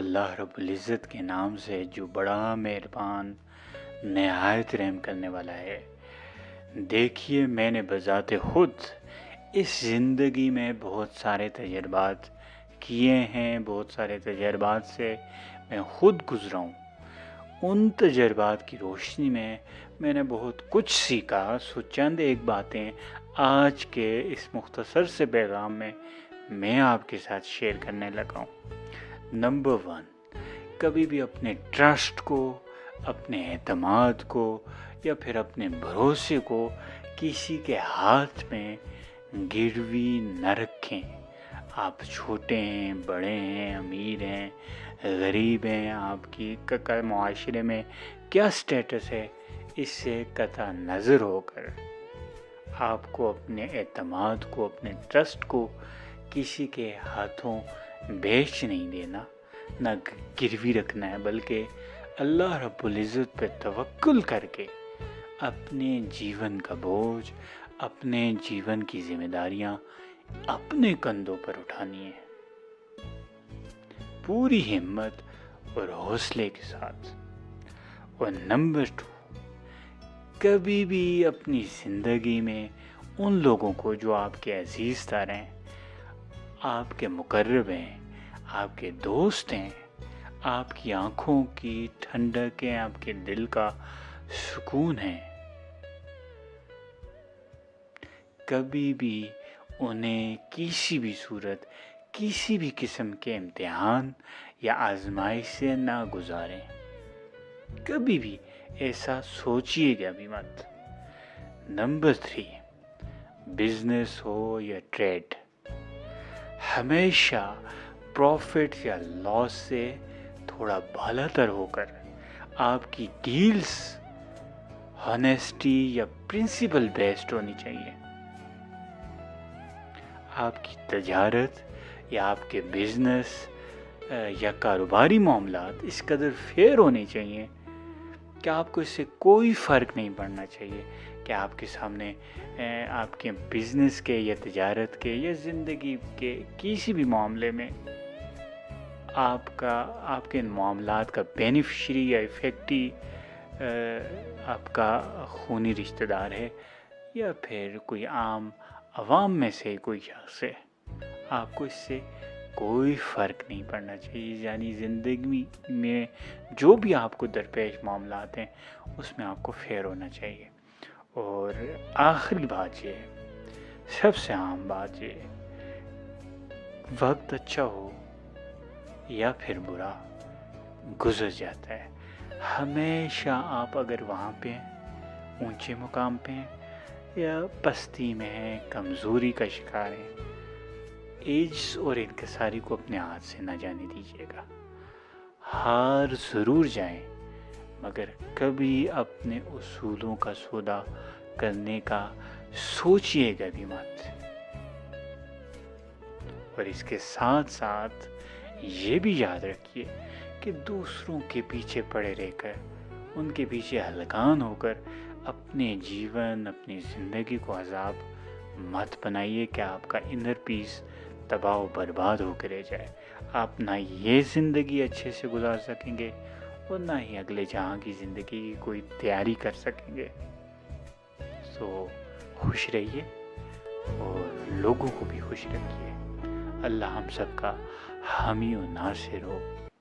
اللہ رب العزت کے نام سے جو بڑا مہربان نہایت رحم کرنے والا ہے۔ دیکھیے، میں نے بذات خود اس زندگی میں بہت سارے تجربات کیے ہیں، بہت سارے تجربات سے میں خود گزرا ہوں۔ ان تجربات کی روشنی میں نے بہت کچھ سیکھا۔ چند ایک باتیں آج کے اس مختصر سے پیغام میں آپ کے ساتھ شیئر کرنے لگا ہوں۔ نمبر 1، کبھی بھی اپنے ٹرسٹ کو، اپنے اعتماد کو یا پھر اپنے بھروسے کو کسی کے ہاتھ میں گروی نہ رکھیں۔ آپ چھوٹے ہیں، بڑے ہیں، امیر ہیں، غریب ہیں، آپ کی معاشرے میں کیا سٹیٹس ہے، اس سے قطع نظر ہو کر آپ کو اپنے اعتماد کو، اپنے ٹرسٹ کو کسی کے ہاتھوں بیچ نہیں دینا، نہ گروی رکھنا ہے، بلکہ اللہ رب العزت پہ توکل کر کے اپنے جیون کا بوجھ، اپنے جیون کی ذمہ داریاں اپنے کندھوں پر اٹھانی ہے، پوری ہمت اور حوصلے کے ساتھ۔ اور نمبر 2، کبھی بھی اپنی زندگی میں ان لوگوں کو جو آپ کے عزیز تر ہیں، آپ کے مقرب ہیں، آپ کے دوست ہیں، آپ کی آنکھوں کی ٹھنڈک ہیں، آپ کے دل کا سکون ہے، کبھی بھی انہیں کسی بھی صورت، کسی بھی قسم کے امتحان یا آزمائش سے نہ گزاریں۔ کبھی بھی ایسا سوچیے گا بھی مت۔ نمبر 3، بزنس ہو یا ٹریڈ، ہمیشہ پروفٹ یا لاس سے تھوڑا بالا تر ہو کر آپ کی ڈیلز ہانیسٹی یا پرنسپل بیسڈ ہونی چاہیے۔ آپ کی تجارت یا آپ کے بزنس یا کاروباری معاملات اس قدر فیئر ہونے چاہیے کہ آپ کو اس سے کوئی فرق نہیں پڑنا چاہیے کہ آپ کے سامنے آپ کے بزنس کے یا تجارت کے یا زندگی کے کسی بھی معاملے میں آپ کے معاملات کا بینیفیشری یا افیکٹی آپ کا خونی رشتہ دار ہے یا پھر کوئی عام عوام میں سے کوئی شخص ہے، آپ کو اس سے کوئی فرق نہیں پڑنا چاہیے۔ یعنی زندگی میں جو بھی آپ کو درپیش معاملات ہیں اس میں آپ کو فیئر ہونا چاہیے۔ اور آخری بات یہ ہے، سب سے عام بات یہ ہے، وقت اچھا ہو یا پھر برا گزر جاتا ہے۔ ہمیشہ آپ اگر وہاں پہ ہیں، اونچے مقام پہ ہیں یا پستی میں ہیں، کمزوری کا شکار ہیں، عجز اور انکساری کو اپنے ہاتھ سے نہ جانے دیجیے گا۔ ہار ضرور جائیں، مگر کبھی اپنے اصولوں کا سودا کرنے کا سوچیے گا بھی مت۔ اور اس کے ساتھ ساتھ یہ بھی یاد رکھیے کہ دوسروں کے پیچھے پڑے رہ کر، ان کے پیچھے ہلکان ہو کر اپنے جیون، اپنی زندگی کو عذاب مت بنائیے کہ آپ کا انر پیس تباہ و برباد ہو کے رہ جائے۔ آپ نہ یہ زندگی اچھے سے گزار سکیں گے اور نہ ہی اگلے جہاں کی زندگی کی کوئی تیاری کر سکیں گے۔ سو خوش رہیے اور لوگوں کو بھی خوش رکھیے۔ اللہ ہم سب کا حامی و ناصر ہو۔